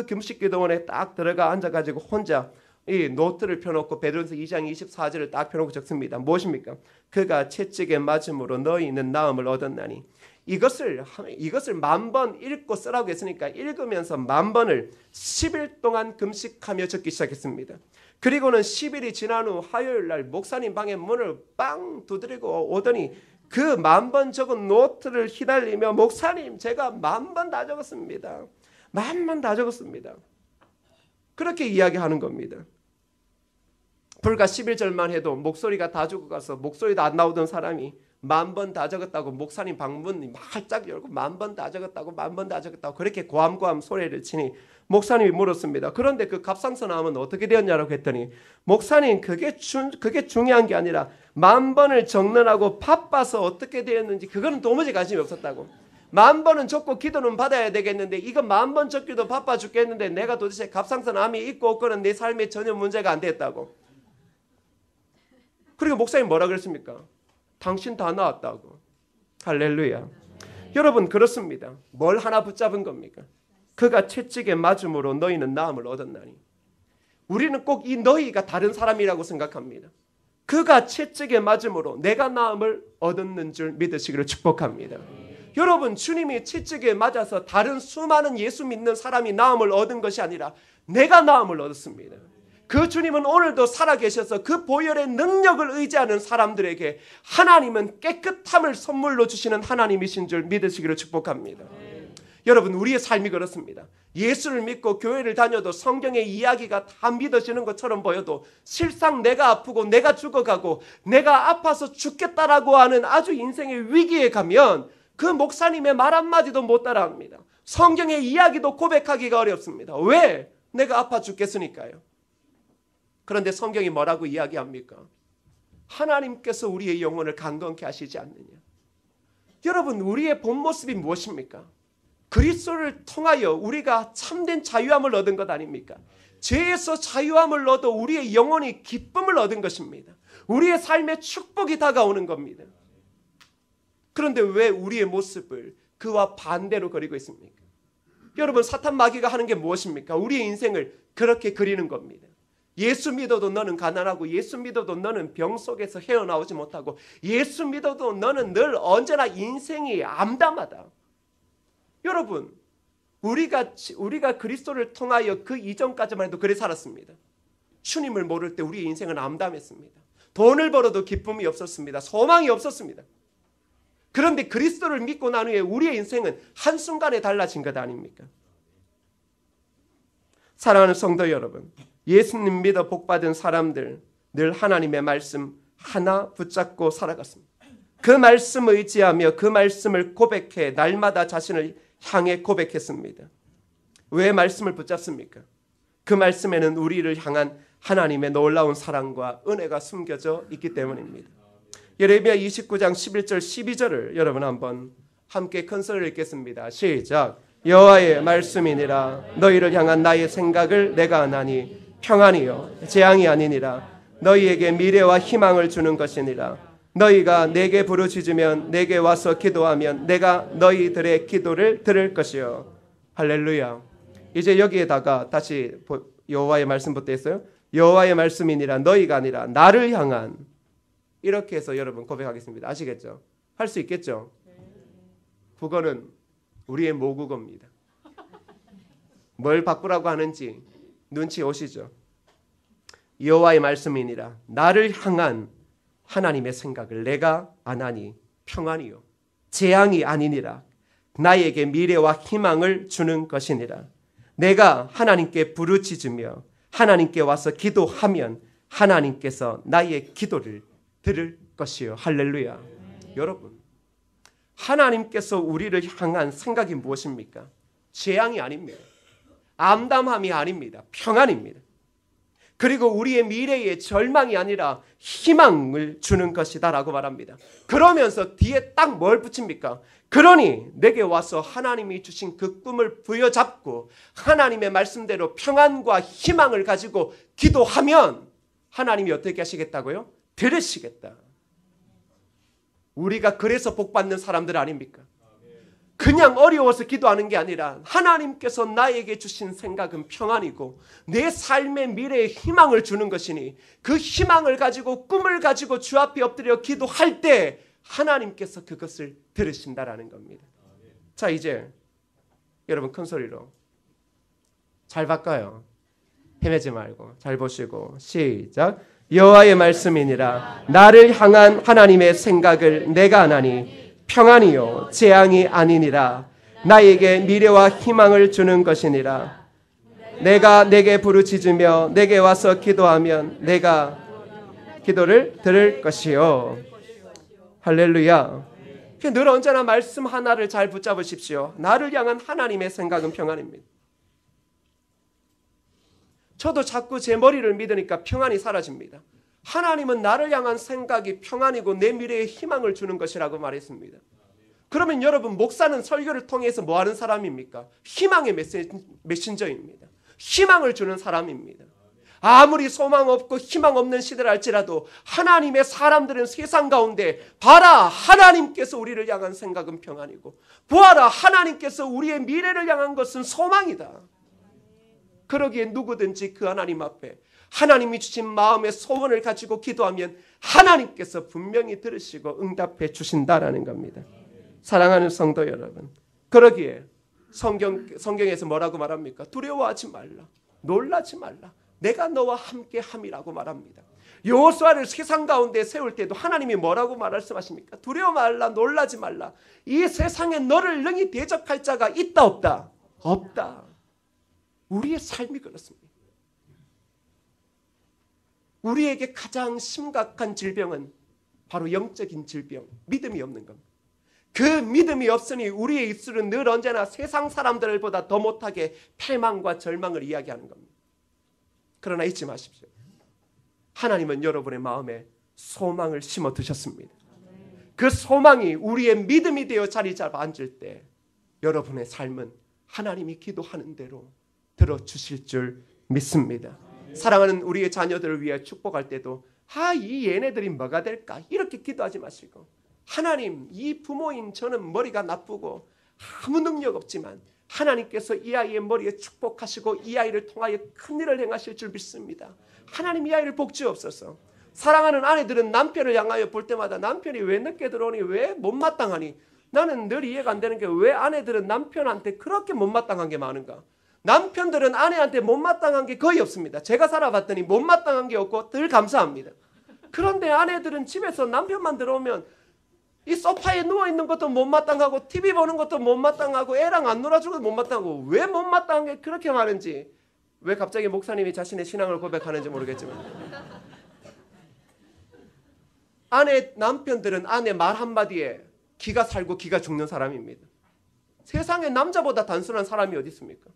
금식 기도원에 딱 들어가 앉아가지고 혼자 이 노트를 펴놓고 베드로전서 2장 24절을 딱 펴놓고 적습니다. 무엇입니까? 그가 채찍에 맞음으로 너희는 나음을 얻었나니. 이것을 10,000번 읽고 쓰라고 했으니까 읽으면서 10,000번을 10일 동안 금식하며 적기 시작했습니다. 그리고는 10일이 지난 후 화요일 날 목사님 방에 문을 빵 두드리고 오더니 그 10,000번 적은 노트를 휘날리며 목사님 제가 10,000번 다 적었습니다. 10,000번 다 적었습니다. 그렇게 이야기하는 겁니다. 불과 11절만 해도 목소리가 다 죽어가서 목소리도 안 나오던 사람이 10,000번 다 적었다고 목사님 방문 활짝 열고 10,000번 다 적었다고 10,000번 다 적었다고 그렇게 고함고함 소리를 치니 목사님이 물었습니다. 그런데 그 갑상선암은 어떻게 되었냐고 했더니 목사님 그게 중요한 게 아니라 10,000번을 적느라고 바빠서 어떻게 되었는지 그거는 도무지 관심이 없었다고. 10,000번은 적고 기도는 받아야 되겠는데 이거 10,000번 적기도 바빠 죽겠는데 내가 도대체 갑상선암이 있고 없고는 내 삶에 전혀 문제가 안 됐다고. 그리고 목사님 뭐라 그랬습니까? 당신 다 나았다고. 할렐루야. 여러분 그렇습니다. 뭘 하나 붙잡은 겁니까? 그가 채찍에 맞음으로 너희는 나음을 얻었나니. 우리는 꼭 이 너희가 다른 사람이라고 생각합니다. 그가 채찍에 맞음으로 내가 나음을 얻었는 줄 믿으시기를 축복합니다. 여러분 주님이 채찍에 맞아서 다른 수많은 예수 믿는 사람이 나음을 얻은 것이 아니라 내가 나음을 얻었습니다. 그 주님은 오늘도 살아계셔서 그 보혈의 능력을 의지하는 사람들에게 하나님은 깨끗함을 선물로 주시는 하나님이신 줄 믿으시기를 축복합니다. 여러분 우리의 삶이 그렇습니다. 예수를 믿고 교회를 다녀도 성경의 이야기가 다 믿어지는 것처럼 보여도 실상 내가 아프고 내가 죽어가고 내가 아파서 죽겠다라고 하는 아주 인생의 위기에 가면 그 목사님의 말 한마디도 못 따라합니다. 성경의 이야기도 고백하기가 어렵습니다. 왜? 내가 아파 죽겠으니까요. 그런데 성경이 뭐라고 이야기합니까? 하나님께서 우리의 영혼을 강건케 하시지 않느냐. 여러분 우리의 본 모습이 무엇입니까? 그리스도를 통하여 우리가 참된 자유함을 얻은 것 아닙니까? 죄에서 자유함을 얻어 우리의 영혼이 기쁨을 얻은 것입니다. 우리의 삶에 축복이 다가오는 겁니다. 그런데 왜 우리의 모습을 그와 반대로 그리고 있습니까? 여러분 사탄 마귀가 하는 게 무엇입니까? 우리의 인생을 그렇게 그리는 겁니다. 예수 믿어도 너는 가난하고 예수 믿어도 너는 병 속에서 헤어나오지 못하고 예수 믿어도 너는 늘 언제나 인생이 암담하다. 여러분 우리가 그리스도를 통하여 그 이전까지만 해도 그래 살았습니다. 주님을 모를 때 우리의 인생은 암담했습니다. 돈을 벌어도 기쁨이 없었습니다. 소망이 없었습니다. 그런데 그리스도를 믿고 난 후에 우리의 인생은 한순간에 달라진 것 아닙니까? 사랑하는 성도 여러분, 예수님 믿어 복받은 사람들 늘 하나님의 말씀 하나 붙잡고 살아갔습니다. 그 말씀을 의지하며 그 말씀을 고백해 날마다 자신을 향해 고백했습니다. 왜 말씀을 붙잡습니까? 그 말씀에는 우리를 향한 하나님의 놀라운 사랑과 은혜가 숨겨져 있기 때문입니다. 예레미야 29장 11절 12절을 여러분 한번 함께 큰 소리를 읽겠습니다. 시작. 여호와의 말씀이니라. 너희를 향한 나의 생각을 내가 아나니 평안이요 재앙이 아니니라. 너희에게 미래와 희망을 주는 것이니라. 너희가 내게 부르짖으면 내게 와서 기도하면 내가 너희들의 기도를 들을 것이요. 할렐루야. 이제 여기에다가 다시 여호와의 말씀부터 했어요. 여호와의 말씀이니라. 너희가 아니라 나를 향한, 이렇게 해서 여러분 고백하겠습니다. 아시겠죠? 할 수 있겠죠? 국어는 우리의 모국어입니다. 뭘 바꾸라고 하는지 눈치 오시죠? 여호와의 말씀이니라. 나를 향한 하나님의 생각을 내가 아나니 평안이요 재앙이 아니니라. 나에게 미래와 희망을 주는 것이니라. 내가 하나님께 부르짖으며 하나님께 와서 기도하면 하나님께서 나의 기도를 들을 것이요. 할렐루야. 여러분, 하나님께서 우리를 향한 생각이 무엇입니까? 재앙이 아닙니다. 암담함이 아닙니다. 평안입니다. 그리고 우리의 미래에 절망이 아니라 희망을 주는 것이다라고 말합니다. 그러면서 뒤에 딱 뭘 붙입니까? 그러니 내게 와서 하나님이 주신 그 꿈을 부여잡고 하나님의 말씀대로 평안과 희망을 가지고 기도하면 하나님이 어떻게 하시겠다고요? 들으시겠다. 우리가 그래서 복받는 사람들 아닙니까? 그냥 어려워서 기도하는 게 아니라 하나님께서 나에게 주신 생각은 평안이고 내 삶의 미래에 희망을 주는 것이니 그 희망을 가지고 꿈을 가지고 주 앞에 엎드려 기도할 때 하나님께서 그것을 들으신다라는 겁니다. 자, 이제 여러분 큰 소리로 잘 바꿔요. 헤매지 말고 잘 보시고 시작. 여호와의 말씀이니라. 나를 향한 하나님의 생각을 내가 아나니 평안이요 재앙이 아니니라. 나에게 미래와 희망을 주는 것이니라. 내가 내게 부르짖으며 내게 와서 기도하면 내가 기도를 들을 것이요. 할렐루야. 늘 언제나 말씀 하나를 잘 붙잡으십시오. 나를 향한 하나님의 생각은 평안입니다. 저도 자꾸 제 머리를 믿으니까 평안이 사라집니다. 하나님은 나를 향한 생각이 평안이고 내 미래에 희망을 주는 것이라고 말했습니다. 그러면 여러분, 목사는 설교를 통해서 뭐 하는 사람입니까? 희망의 메신저입니다. 희망을 주는 사람입니다. 아무리 소망 없고 희망 없는 시대를 할지라도 하나님의 사람들은 세상 가운데 봐라, 하나님께서 우리를 향한 생각은 평안이고 보아라, 하나님께서 우리의 미래를 향한 것은 소망이다. 그러기에 누구든지 그 하나님 앞에 하나님이 주신 마음의 소원을 가지고 기도하면 하나님께서 분명히 들으시고 응답해 주신다라는 겁니다. 사랑하는 성도 여러분, 그러기에 성경에서 뭐라고 말합니까? 두려워하지 말라, 놀라지 말라, 내가 너와 함께 함이라고 말합니다. 여호수아를 세상 가운데 세울 때도 하나님이 뭐라고 말씀하십니까? 두려워 말라, 놀라지 말라. 이 세상에 너를 능히 대적할 자가 있다 없다? 없다. 우리의 삶이 그렇습니다. 우리에게 가장 심각한 질병은 바로 영적인 질병, 믿음이 없는 겁니다. 그 믿음이 없으니 우리의 입술은 늘 언제나 세상 사람들보다 더 못하게 패망과 절망을 이야기하는 겁니다. 그러나 잊지 마십시오. 하나님은 여러분의 마음에 소망을 심어 두셨습니다. 그 소망이 우리의 믿음이 되어 자리 잡아 앉을 때 여러분의 삶은 하나님이 기도하는 대로 들어주실 줄 믿습니다. 사랑하는 우리의 자녀들을 위해 축복할 때도 이 얘네들이 뭐가 될까? 이렇게 기도하지 마시고 하나님, 이 부모인 저는 머리가 나쁘고 아무 능력 없지만 하나님께서 이 아이의 머리에 축복하시고 이 아이를 통하여 큰 일을 행하실 줄 믿습니다. 하나님, 이 아이를 복 주옵소서. 사랑하는 아내들은 남편을 향하여 볼 때마다 남편이 왜 늦게 들어오니, 왜 못마땅하니, 나는 늘 이해가 안 되는 게 왜 아내들은 남편한테 그렇게 못마땅한 게 많은가? 남편들은 아내한테 못마땅한 게 거의 없습니다. 제가 살아봤더니 못마땅한 게 없고 늘 감사합니다. 그런데 아내들은 집에서 남편만 들어오면 이 소파에 누워있는 것도 못마땅하고 TV 보는 것도 못마땅하고 애랑 안 놀아주는 것도 못마땅하고 왜 못마땅한 게 그렇게 많은지, 왜 갑자기 목사님이 자신의 신앙을 고백하는지 모르겠지만 남편들은 아내 말 한마디에 기가 살고 기가 죽는 사람입니다. 세상에 남자보다 단순한 사람이 어디 있습니까?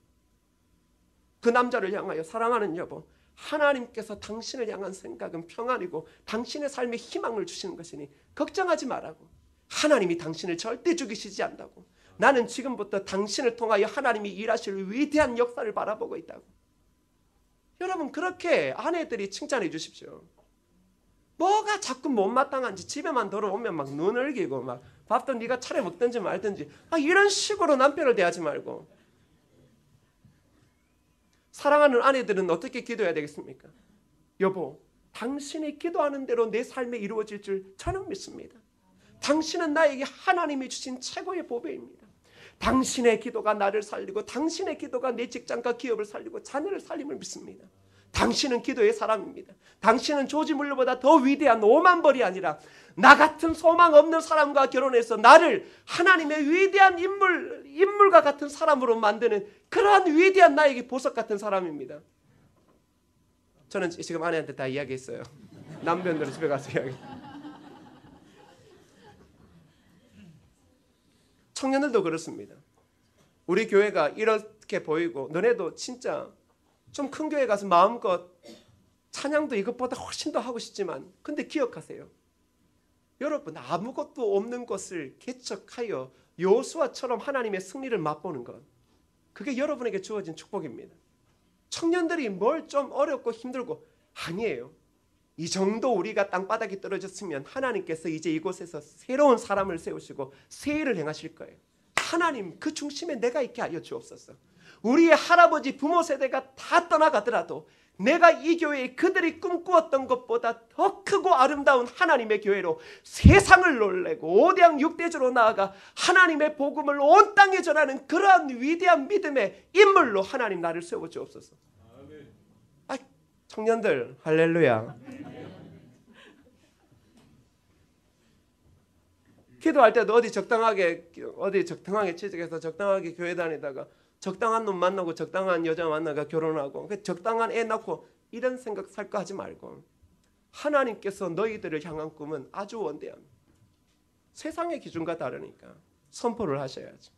그 남자를 향하여 사랑하는 여보, 하나님께서 당신을 향한 생각은 평안이고 당신의 삶에 희망을 주시는 것이니 걱정하지 말라고. 하나님이 당신을 절대 죽이시지 않는다고. 나는 지금부터 당신을 통하여 하나님이 일하실 위대한 역사를 바라보고 있다고. 여러분, 그렇게 아내들이 칭찬해 주십시오. 뭐가 자꾸 못마땅한지, 집에만 들어오면 막 눈을기고 막 밥도 네가 차려 먹든지 말든지 이런 식으로 남편을 대하지 말고. 사랑하는 아내들은 어떻게 기도해야 되겠습니까? 여보, 당신이 기도하는 대로 내 삶에 이루어질 줄 저는 믿습니다. 당신은 나에게 하나님이 주신 최고의 보배입니다. 당신의 기도가 나를 살리고 당신의 기도가 내 직장과 기업을 살리고 자녀를 살림을 믿습니다. 당신은 기도의 사람입니다. 당신은 조지 물러보다 더 위대한 5만 벌이 아니라 나 같은 소망 없는 사람과 결혼해서 나를 하나님의 위대한 인물과 같은 사람으로 만드는 그러한 위대한 나에게 보석 같은 사람입니다. 저는 지금 아내한테 다 이야기했어요. 남편들은 집에 가서 이야기. 청년들도 그렇습니다. 우리 교회가 이렇게 보이고 너네도 진짜 좀 큰 교회 가서 마음껏 찬양도 이것보다 훨씬 더 하고 싶지만 근데 기억하세요. 여러분, 아무것도 없는 것을 개척하여 여호수아처럼 하나님의 승리를 맛보는 것, 그게 여러분에게 주어진 축복입니다. 청년들이 뭘 좀 어렵고 힘들고 아니에요. 이 정도 우리가 땅바닥에 떨어졌으면 하나님께서 이제 이곳에서 새로운 사람을 세우시고 새 일을 행하실 거예요. 하나님, 그 중심에 내가 있게 하여 주옵소서. 우리의 할아버지 부모 세대가 다 떠나가더라도 내가 이 교회에 그들이 꿈꾸었던 것보다 더 크고 아름다운 하나님의 교회로 세상을 놀래고 5대 6대주로 나아가 하나님의 복음을 온 땅에 전하는 그러한 위대한 믿음의 인물로 하나님 나를 세워주옵소서. 청년들 할렐루야. 기도할 때도 어디 적당하게 취직해서 적당하게 교회 다니다가 적당한 놈 만나고 적당한 여자 만나가 결혼하고 적당한 애 낳고 이런 생각 살까 하지 말고 하나님께서 너희들을 향한 꿈은 아주 원대합니다. 세상의 기준과 다르니까 선포를 하셔야죠.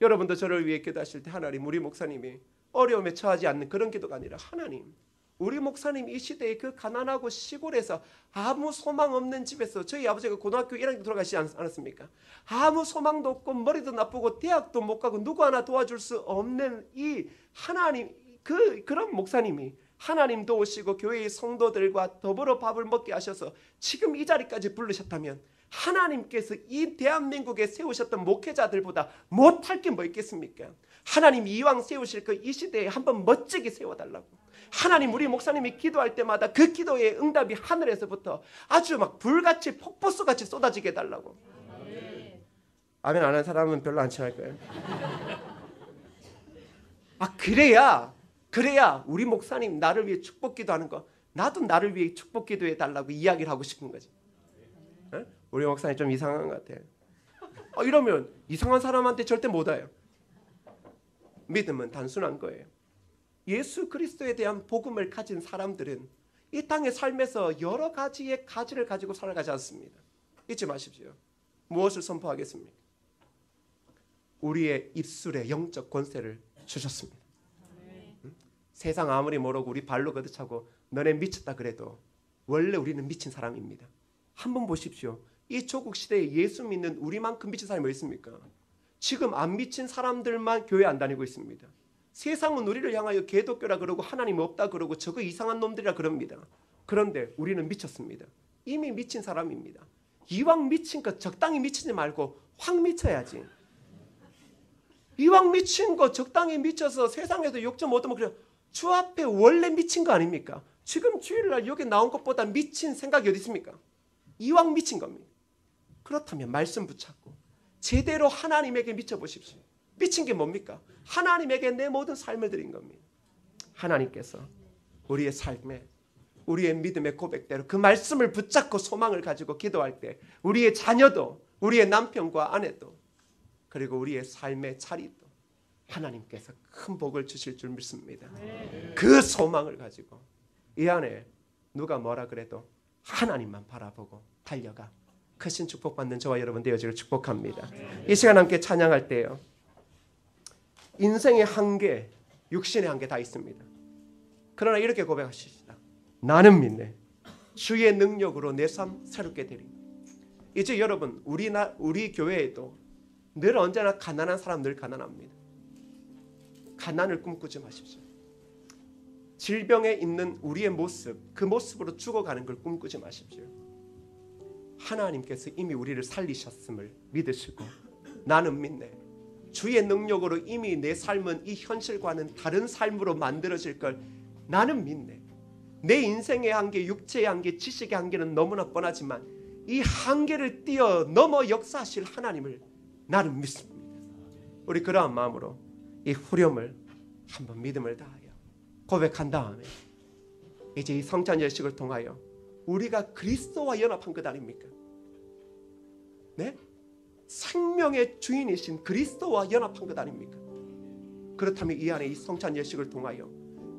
여러분도 저를 위해 기도하실 때 하나님, 우리 목사님이 어려움에 처하지 않는 그런 기도가 아니라 하나님, 우리 목사님 이 시대에 그 가난하고 시골에서 아무 소망 없는 집에서 저희 아버지가 고등학교 1학년 돌아가시지 않았습니까? 아무 소망도 없고 머리도 나쁘고 대학도 못 가고 누구 하나 도와줄 수 없는 이 하나님, 그런 목사님이 하나님 도우시고 교회의 성도들과 더불어 밥을 먹게 하셔서 지금 이 자리까지 부르셨다면 하나님께서 이 대한민국에 세우셨던 목회자들보다 못할 게 뭐 있겠습니까? 하나님 이왕 세우실 거 이 시대에 한번 멋지게 세워달라고. 하나님, 우리 목사님이 기도할 때마다 그 기도의 응답이 하늘에서부터 아주 막 불같이 폭포수같이 쏟아지게 해달라고. 아멘 안 하는 사람은 별로 안 친할 거예요. 그래야 우리 목사님 나를 위해 축복 기도하는 거 나도 나를 위해 축복 기도해 달라고 이야기를 하고 싶은 거지. 에? 우리 목사님 좀 이상한 것 같아. 이러면 이상한 사람한테 절대 못 와요. 믿음은 단순한 거예요. 예수 그리스도에 대한 복음을 가진 사람들은 이 땅의 삶에서 여러 가지의 가지를 가지고 살아가지 않습니다. 잊지 마십시오. 무엇을 선포하겠습니까? 우리의 입술에 영적 권세를 주셨습니다. 세상 아무리 모르고 우리 발로 걷어차고 너네 미쳤다 그래도 원래 우리는 미친 사람입니다. 한번 보십시오. 이 조국 시대에 예수 믿는 우리만큼 미친 사람이 어디 있습니까? 지금 안 미친 사람들만 교회 안 다니고 있습니다. 세상은 우리를 향하여 개독교라 그러고 하나님 없다 그러고 저거 이상한 놈들이라 그럽니다. 그런데 우리는 미쳤습니다. 이미 미친 사람입니다. 이왕 미친 거 적당히 미치지 말고 확 미쳐야지. 이왕 미친 거 적당히 미쳐서 세상에서 욕 좀 얻으면 그래요. 주 앞에 원래 미친 거 아닙니까? 지금 주일날 여기 나온 것보다 미친 생각이 어디 있습니까? 이왕 미친 겁니다. 그렇다면 말씀 붙잡고 제대로 하나님에게 미쳐보십시오. 미친 게 뭡니까? 하나님에게 내 모든 삶을 드린 겁니다. 하나님께서 우리의 삶에 우리의 믿음의 고백대로 그 말씀을 붙잡고 소망을 가지고 기도할 때 우리의 자녀도 우리의 남편과 아내도 그리고 우리의 삶의 자리도 하나님께서 큰 복을 주실 줄 믿습니다. 그 소망을 가지고 이 안에 누가 뭐라 그래도 하나님만 바라보고 달려가 크신 축복받는 저와 여러분 되어지기를 축복합니다. 이 시간 함께 찬양할 때요, 인생의 한계, 육신의 한계 다 있습니다. 그러나 이렇게 고백하십시다. 나는 믿네. 주의 능력으로 내 삶 새롭게 되리. 이제 여러분, 우리 교회에도 늘 언제나 가난한 사람 늘 가난합니다. 가난을 꿈꾸지 마십시오. 질병에 있는 우리의 모습, 그 모습으로 죽어가는 걸 꿈꾸지 마십시오. 하나님께서 이미 우리를 살리셨음을 믿으시고, 나는 믿네. 주의 능력으로 이미 내 삶은 이 현실과는 다른 삶으로 만들어질 걸 나는 믿네. 내 인생의 한계, 육체의 한계, 지식의 한계는 너무나 뻔하지만 이 한계를 뛰어넘어 역사하실 하나님을 나는 믿습니다. 우리 그러한 마음으로 이 후렴을 한번 믿음을 다하여 고백한 다음에 이제 이 성찬 예식을 통하여 우리가 그리스도와 연합한 것 아닙니까? 네? 생명의 주인이신 그리스도와 연합한 것 아닙니까? 그렇다면 이 안에 이 성찬 예식을 통하여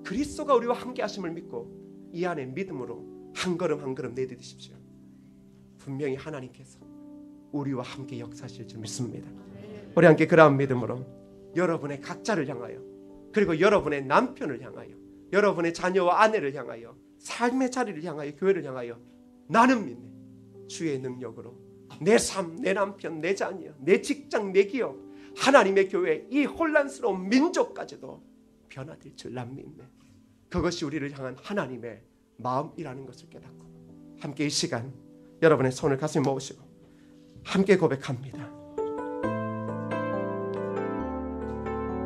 그리스도가 우리와 함께 하심을 믿고 이 안에 믿음으로 한 걸음 한 걸음 내디디십시오. 분명히 하나님께서 우리와 함께 역사하실 줄 믿습니다. 우리 함께 그러한 믿음으로 여러분의 각자를 향하여, 그리고 여러분의 남편을 향하여, 여러분의 자녀와 아내를 향하여, 삶의 자리를 향하여, 교회를 향하여 나는 믿네. 주의 능력으로 내 삶, 내 남편, 내 자녀, 내 직장, 내 기업, 하나님의 교회, 이 혼란스러운 민족까지도 변화될 줄 난 믿네. 그것이 우리를 향한 하나님의 마음이라는 것을 깨닫고 함께 이 시간 여러분의 손을 가슴에 모으시고 함께 고백합니다.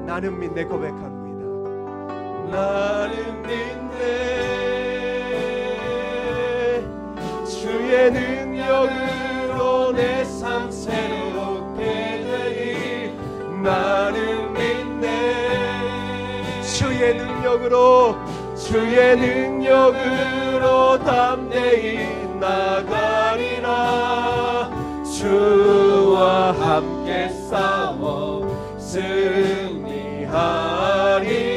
나는 믿네 고백합니다. 나는 믿네. 주의 능력으로 내 삶 새롭게 되리. 나는 믿네. 주의 능력으로 담대히 나가리라. 주와 함께 싸워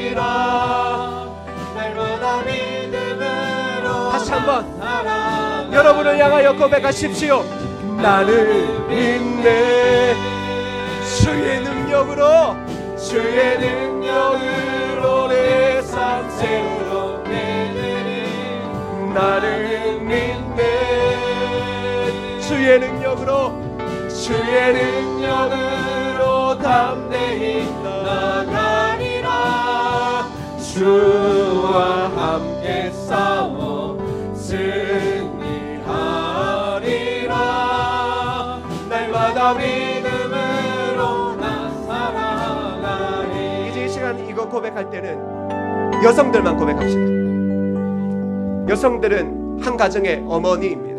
승리하리라. 날마다 믿음으로 다시 한번 여러분을 향하여 고백하십시오. 나는 믿네. 주의 능력으로 내 삶 새롭게 되리. 나는 믿네. 주의 능력으로 담대히 나가리라. 주와 함께 싸워 승리하리라. 날마다 믿음으로 나 살아가리. 이제 이 시간 이거 고백할 때는 여성들만 고백합시다. 여성들은 한 가정의 어머니입니다.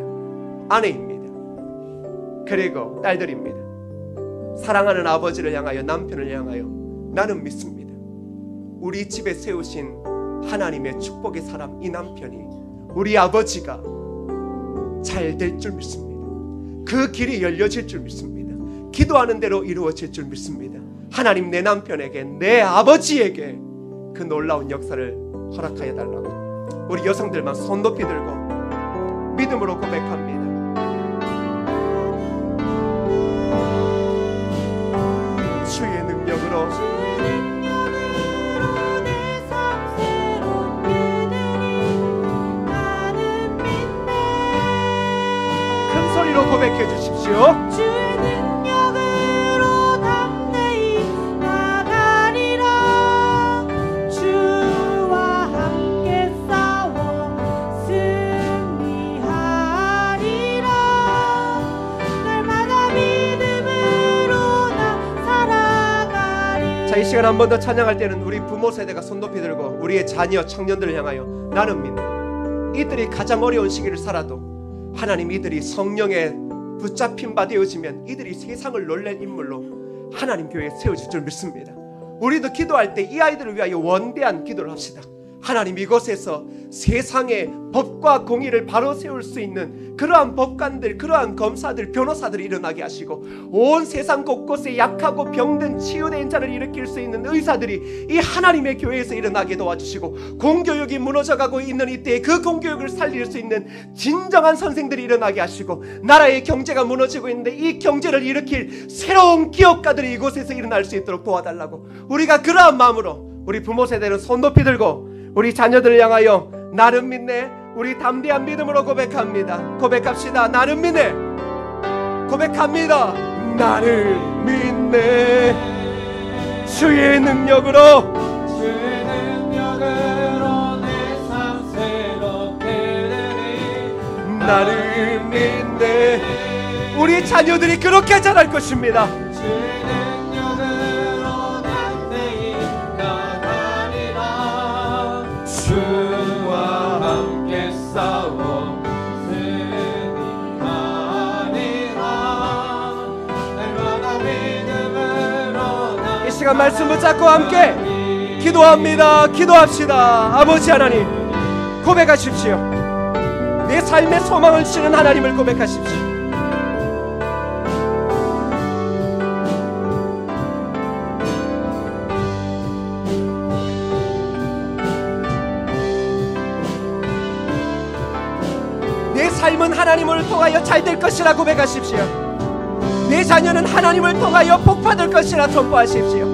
아내입니다. 그리고 딸들입니다. 사랑하는 아버지를 향하여, 남편을 향하여 나는 믿습니다. 우리 집에 세우신 하나님의 축복의 사람 이 남편이, 우리 아버지가 잘 될 줄 믿습니다. 그 길이 열려질 줄 믿습니다. 기도하는 대로 이루어질 줄 믿습니다. 하나님, 내 남편에게, 내 아버지에게 그 놀라운 역사를 허락하여 달라고 우리 여성들만 손 높이 들고 믿음으로 고백합니다. 주의 능력으로 내 삶 새롭게 되리. 나는 믿네. 큰 소리로 고백해 주십시오. 주의 능력으로 담대히 나가리라. 주와 함께 싸워 승리하리라. 날마다 믿음으로 나 살아가리. 자, 이 시간 한 번 더 찬양할 때는 우리 부모 세대가 손 높이 들고 우리의 자녀, 청년들을 향하여 나는 믿네. 이들이 가장 어려운 시기를 살아도 하나님, 이들이 성령에 붙잡힌 바 되어지면 이들이 세상을 놀랄 인물로 하나님 교회에 세워질 줄 믿습니다. 우리도 기도할 때 이 아이들을 위하여 원대한 기도를 합시다. 하나님, 이곳에서 세상의 법과 공의를 바로 세울 수 있는 그러한 법관들, 그러한 검사들, 변호사들이 일어나게 하시고, 온 세상 곳곳에 약하고 병든 치유된 자를 일으킬 수 있는 의사들이 이 하나님의 교회에서 일어나게 도와주시고, 공교육이 무너져가고 있는 이때에 그 공교육을 살릴 수 있는 진정한 선생들이 일어나게 하시고, 나라의 경제가 무너지고 있는데 이 경제를 일으킬 새로운 기업가들이 이곳에서 일어날 수 있도록 도와달라고, 우리가 그러한 마음으로 우리 부모 세대는 손 높이 들고 우리 자녀들을 향하여 나는 믿네, 우리 담대한 믿음으로 고백합니다. 고백합시다. 나는 믿네. 고백합니다. 나를 믿네. 주의 능력으로 내 삶 새롭게 되리. 나를 믿네. 우리 자녀들이 그렇게 자랄 것입니다. 주의 능력으로 담대히 나가리라. 주와 함께 싸워 승리하리라. 날마다 믿음으로 이 시간 말씀 붙잡고 함께 기도합니다. 기도합시다. 아버지 하나님, 고백하십시오. 내 삶의 소망을 주시는 하나님을 고백하십시오. 내 삶은 하나님을 통하여 잘 될 것이라 고백하십시오. 내 자녀는 하나님을 통하여 복받을 것이라 선포하십시오.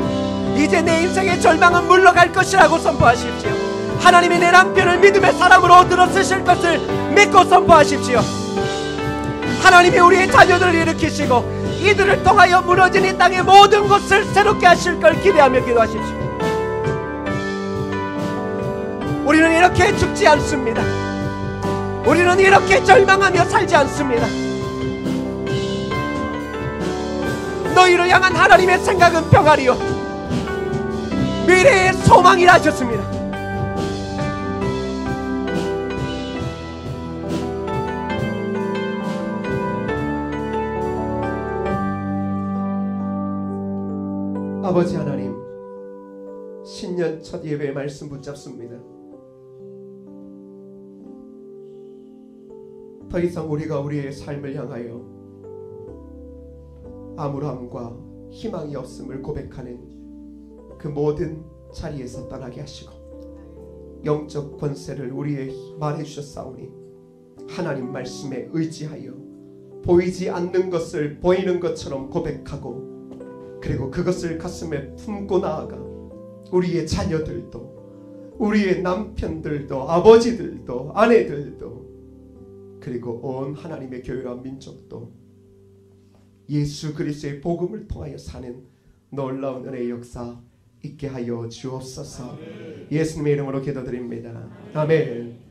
이제 내 인생의 절망은 물러갈 것이라고 선포하십시오. 하나님이 내 남편을 믿음의 사람으로 들어쓰실 것을 믿고 선포하십시오. 하나님이 우리의 자녀들을 일으키시고 이들을 통하여 무너진 이 땅의 모든 것을 새롭게 하실 걸 기대하며 기도하십시오. 우리는 이렇게 죽지 않습니다. 우리는 이렇게 절망하며 살지 않습니다. 너희를 향한 하나님의 생각은 평안이요 미래의 소망이라 하셨습니다. 아버지 하나님, 신년 첫 예배의 말씀 붙잡습니다. 더 이상 우리가 우리의 삶을 향하여 암울함과 희망이 없음을 고백하는 그 모든 자리에서 떠나게 하시고, 영적 권세를 우리의 말해 주셨사오니 하나님 말씀에 의지하여 보이지 않는 것을 보이는 것처럼 고백하고, 그리고 그것을 가슴에 품고 나아가 우리의 자녀들도, 우리의 남편들도, 아버지들도, 아내들도, 그리고 온 하나님의 교회와 민족도 예수 그리스도의 복음을 통하여 사는 놀라운 은혜의 역사 있게 하여 주옵소서. 예수님의 이름으로 기도드립니다. 아멘.